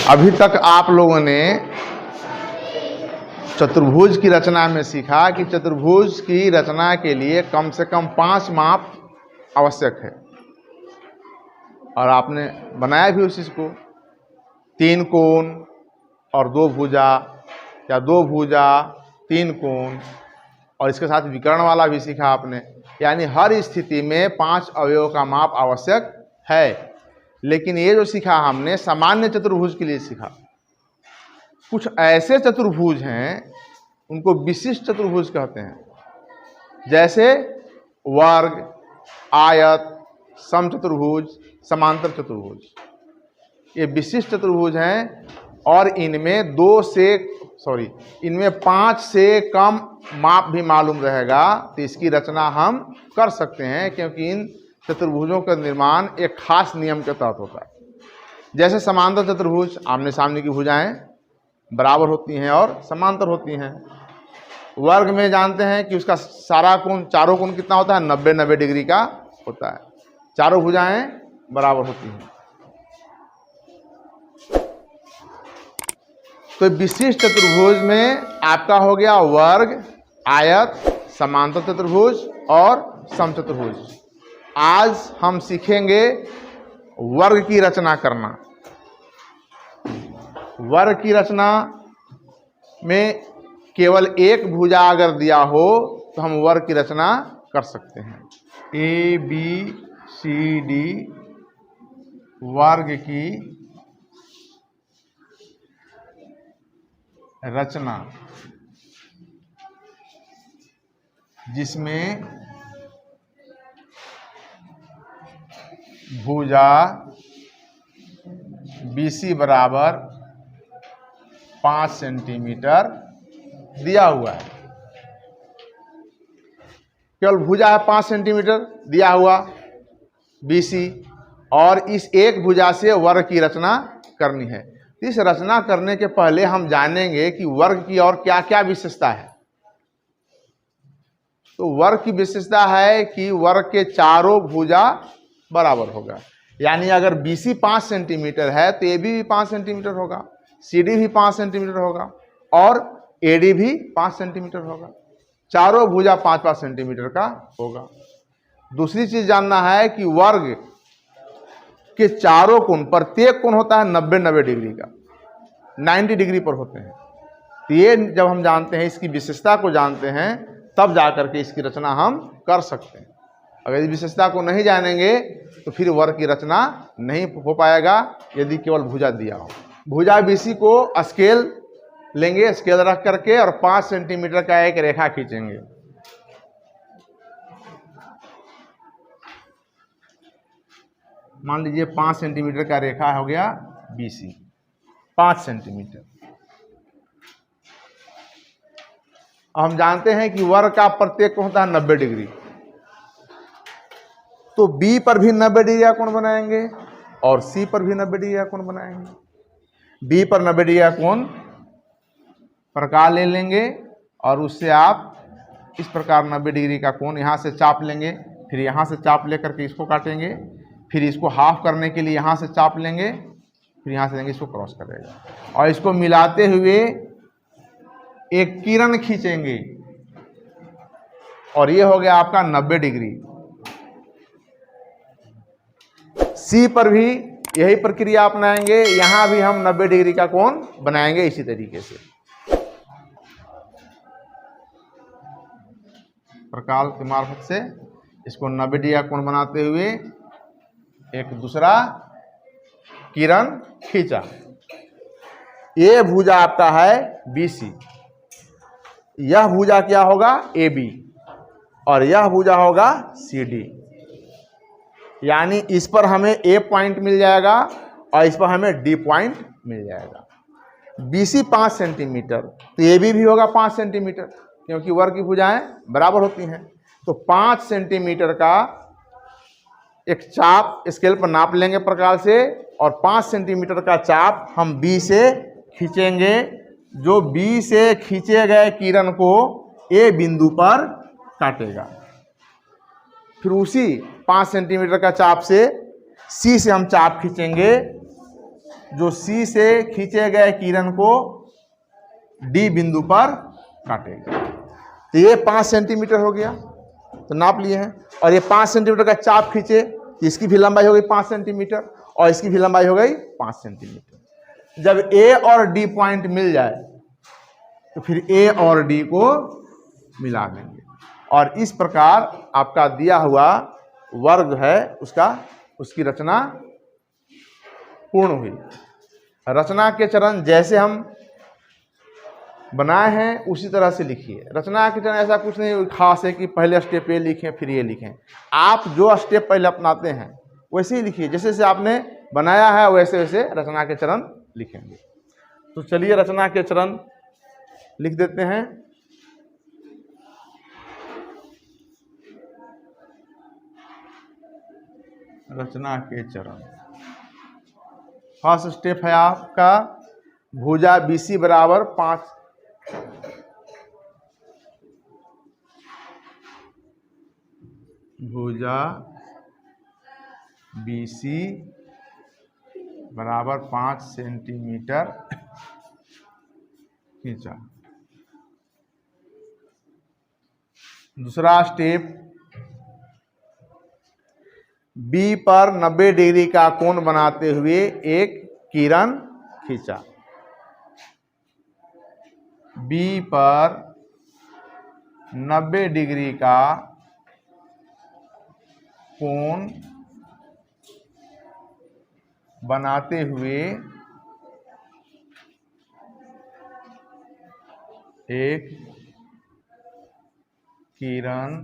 अभी तक आप लोगों ने चतुर्भुज की रचना में सीखा कि चतुर्भुज की रचना के लिए कम से कम 5 माप आवश्यक है, और आपने बनाया भी उस चीज को। 3 कोण और 2 भुजा, या 2 भुजा 3 कोण, और इसके साथ विकर्ण वाला भी सीखा आपने। यानी हर स्थिति में 5 अवयवों का माप आवश्यक है। लेकिन ये जो सीखा हमने सामान्य चतुर्भुज के लिए सीखा। कुछ ऐसे चतुर्भुज हैं उनको विशिष्ट चतुर्भुज कहते हैं, जैसे वर्ग, आयत, समचतुर्भुज, समांतर चतुर्भुज। ये विशिष्ट चतुर्भुज हैं और इनमें 5 से कम माप भी मालूम रहेगा तो इसकी रचना हम कर सकते हैं, क्योंकि इन चतुर्भुजों का निर्माण एक खास नियम के तहत होता है। जैसे समांतर चतुर्भुज, आमने सामने की भुजाएं बराबर होती हैं और समांतर होती हैं। वर्ग में जानते हैं कि उसका सारा कोण, चारों कोण कितना होता है, 90-90 डिग्री का होता है। चारों भुजाएं बराबर होती हैं। तो विशिष्ट चतुर्भुज में आपका हो गया वर्ग, आयत, समांतर चतुर्भुज और समचतुर्भुज। आज हम सीखेंगे वर्ग की रचना करना। वर्ग की रचना में केवल एक भुजा अगर दिया हो तो हम वर्ग की रचना कर सकते हैं। ABCD वर्ग की रचना, जिसमें भुजा BC बराबर 5 सेंटीमीटर दिया हुआ है। केवल भुजा है 5 सेंटीमीटर दिया हुआ BC, और इस एक भुजा से वर्ग की रचना करनी है। इस रचना करने के पहले हम जानेंगे कि वर्ग की और क्या क्या विशेषता है। तो वर्ग की विशेषता है कि वर्ग के चारों भुजा बराबर होगा। यानी अगर BC 5 सेंटीमीटर है तो AB भी 5 सेंटीमीटर होगा, CD भी 5 सेंटीमीटर होगा और AD भी 5 सेंटीमीटर होगा। चारों भुजा 5-5 सेंटीमीटर का होगा। दूसरी चीज जानना है कि वर्ग के चारों कोण, प्रत्येक कोण होता है 90-90 डिग्री का, 90 डिग्री पर होते हैं। तो ये जब हम जानते हैं, इसकी विशेषता को जानते हैं, तब जाकर के इसकी रचना हम कर सकते हैं। अगर इस विशेषता को नहीं जानेंगे तो फिर वर्ग की रचना नहीं हो पाएगा, यदि केवल भुजा दिया हो। भुजा BC को स्केल लेंगे, स्केल रख करके और 5 सेंटीमीटर का एक रेखा खींचेंगे। मान लीजिए 5 सेंटीमीटर का रेखा हो गया BC, 5 सेंटीमीटर। हम जानते हैं कि वर्ग का प्रत्येक कोण होता है 90 डिग्री, तो B पर भी 90 डिग्री का कोण बनाएंगे और C पर भी 90 डिग्री का कोण बनाएंगे। B पर 90 डिग्री का कोण प्रकार ले लेंगे और उससे आप इस प्रकार 90 डिग्री का कोण यहाँ से चाप लेंगे, फिर यहाँ से चाप लेकर के इसको काटेंगे, फिर इसको हाफ करने के लिए यहाँ से चाप लेंगे, फिर यहाँ से लेंगे, इसको क्रॉस करेगा और इसको मिलाते हुए एक किरण खींचेंगे और ये हो गया आपका 90 डिग्री। C पर भी यही प्रक्रिया अपनाएंगे, यहां भी हम 90 डिग्री का कोण बनाएंगे इसी तरीके से। प्रकार के मार्फत से इसको 90 डिग्री का कोण बनाते हुए एक दूसरा किरण खींचा। ये भुजा आपका है BC, यह भुजा क्या होगा AB, और यह भुजा होगा CD। यानी इस पर हमें A पॉइंट मिल जाएगा और इस पर हमें D पॉइंट मिल जाएगा। BC 5 सेंटीमीटर तो AB भी होगा 5 सेंटीमीटर, क्योंकि वर्ग की भुजाएं बराबर होती हैं। तो 5 सेंटीमीटर का एक चाप स्केल पर नाप लेंगे प्रकार से, और 5 सेंटीमीटर का चाप हम B से खींचेंगे, जो B से खींचे गए किरण को A बिंदु पर काटेगा। फिर उसी 5 सेंटीमीटर का चाप से C से हम चाप खींचेंगे जो सी से खींचे गए किरण को डी बिंदु पर काटेगा। तो ये 5 सेंटीमीटर हो गया, तो नाप लिए हैं। और ये 5 सेंटीमीटर का चाप खींचे, इसकी भी लंबाई हो गई 5 सेंटीमीटर और इसकी भी लंबाई हो गई 5 सेंटीमीटर। जब ए और डी पॉइंट मिल जाए तो फिर ए और डी को मिला देंगे और इस प्रकार आपका दिया हुआ वर्ग है उसकी रचना पूर्ण हुई। रचना के चरण जैसे हम बनाए हैं उसी तरह से लिखिए। रचना के चरण ऐसा कुछ नहीं खास है कि पहले स्टेप ये लिखें फिर ये लिखें। आप जो स्टेप पहले अपनाते हैं वैसे ही लिखिए, जैसे जैसे आपने बनाया है वैसे वैसे रचना के चरण लिखेंगे। तो चलिए रचना के चरण लिख देते हैं। रचना के चरण, फर्स्ट स्टेप है आपका भुजा BC बराबर 5 भुजा BC बराबर 5 सेंटीमीटर खींचा। दूसरा स्टेप B पर 90 डिग्री का कोण बनाते हुए एक किरण खींचा। B पर 90 डिग्री का कोण बनाते हुए एक किरण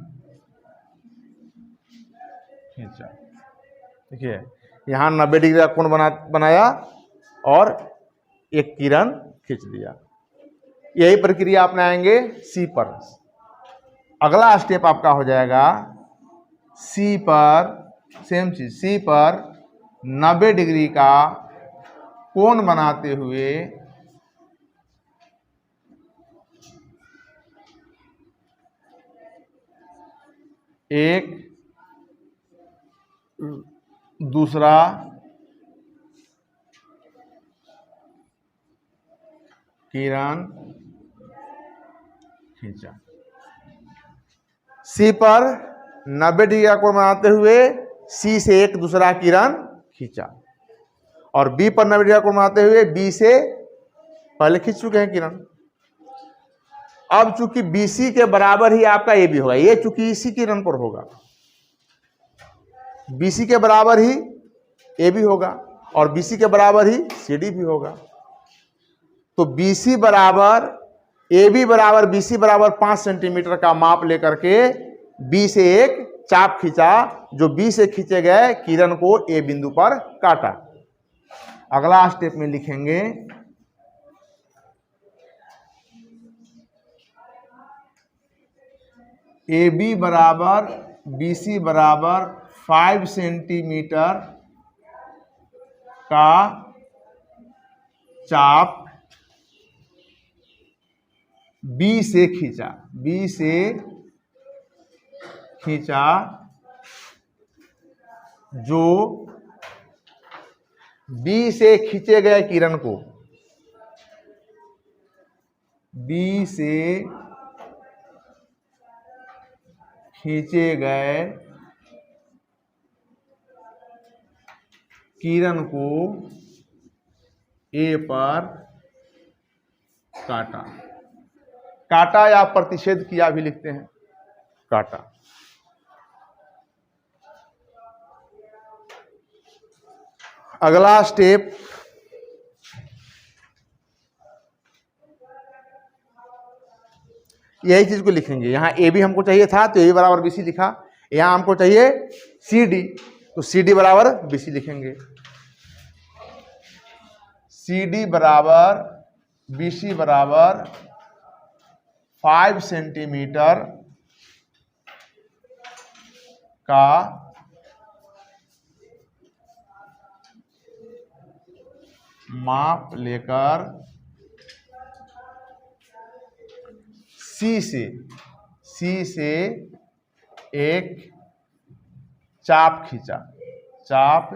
खींचा। देखिए यहाँ 90 डिग्री का कोण बनाया और एक किरण खींच दिया। यही प्रक्रिया अपनाएंगे C पर। अगला स्टेप आपका हो जाएगा C पर, सेम चीज C पर 90 डिग्री का कोण बनाते हुए एक दूसरा किरण खींचा। C पर 90 डिग्री का कोण बनाते हुए C से एक दूसरा किरण खींचा और B पर 90 डिग्री का कोण बनाते हुए B से पहले खींच चुके हैं किरण। अब चूंकि BC के बराबर ही आपका AB होगा, ये चूंकि इसी किरण पर होगा, BC के बराबर ही AB होगा और BC के बराबर ही CD भी होगा। तो BC बराबर AB बराबर BC बराबर 5 सेंटीमीटर का माप लेकर के B से एक चाप खींचा, जो B से खींचे गए किरण को A बिंदु पर काटा। अगला स्टेप में लिखेंगे AB बराबर BC बराबर 5 सेंटीमीटर का चाप B से खींचा, B से खींचा, जो B से खींचे गए किरण को B से खींचे गए किरण को A पर काटा। काटा या प्रतिच्छेद किया भी लिखते हैं, काटा। अगला स्टेप यही चीज को लिखेंगे। यहां AB हमको चाहिए था तो AB बराबर BC लिखा, यहां हमको चाहिए CD तो CD बराबर BC लिखेंगे। CD बराबर BC बराबर 5 सेंटीमीटर का माप लेकर C से एक चाप खींचा, चाप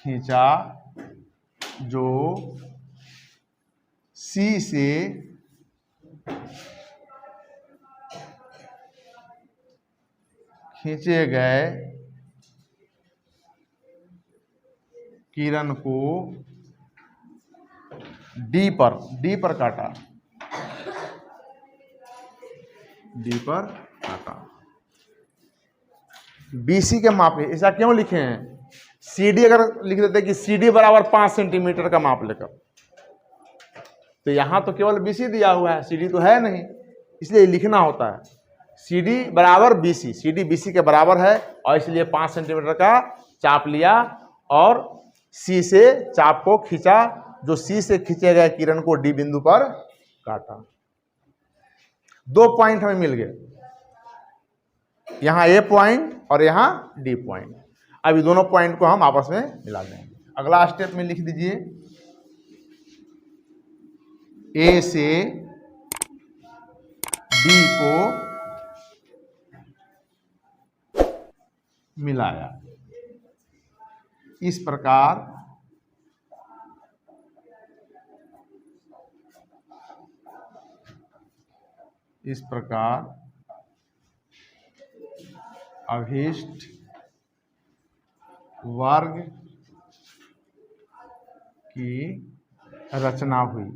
खींचा जो सी से खींचे गए किरण को डी पर काटा, डी पर काटा। बीसी के माप है, ऐसा क्यों लिखे हैं? सीडी अगर लिख देते कि सीडी बराबर 5 सेंटीमीटर का माप लेकर, तो यहां तो केवल बीसी दिया हुआ है, सीडी तो है नहीं, इसलिए लिखना होता है सीडी बराबर बीसी, सीडी बीसी के बराबर है और इसलिए 5 सेंटीमीटर का चाप लिया और सी से चाप को खींचा जो सी से खींचे गए किरण को डी बिंदु पर काटा। 2 पॉइंट हमें मिल गए, यहां ए पॉइंट और यहां डी पॉइंट। अभी दोनों पॉइंट को हम आपस में मिला देंगे। अगला स्टेप में लिख दीजिए, ए से डी को मिलाया। इस प्रकार अभीष्ट वर्ग की रचना हुई।